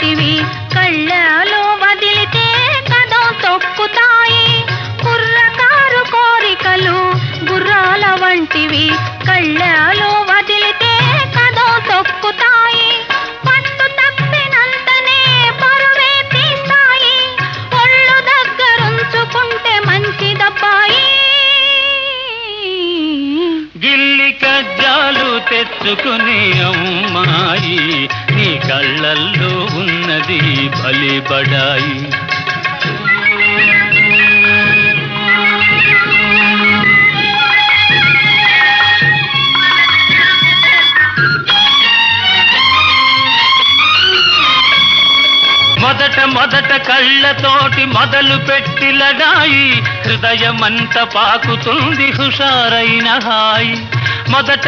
వంటివి కళ్ళలో వదిలితే కదం తొక్కుతాయి. కుర్రకారు కోరికలు గుర్రాల వంటివి కళ్ళలో వదిలితే కదం తొక్కుతాయి. పట్టు తప్పినంతనే పరువే తీస్తాయి. ఒళ్ళు దగ్గరుంచుకుంటే మంచిదబ్బాయి. గిల్లి కజ్జాలు తెచ్చుకునే అమ్మాయి నీ కళ్ళల్లో ఉన్నది బలిబడాయి. మొదట కళ్ళతోటి మొదలు పెట్టి లడాయి హృదయమంత పాకుతుంది హుషారైన హాయి. మొదట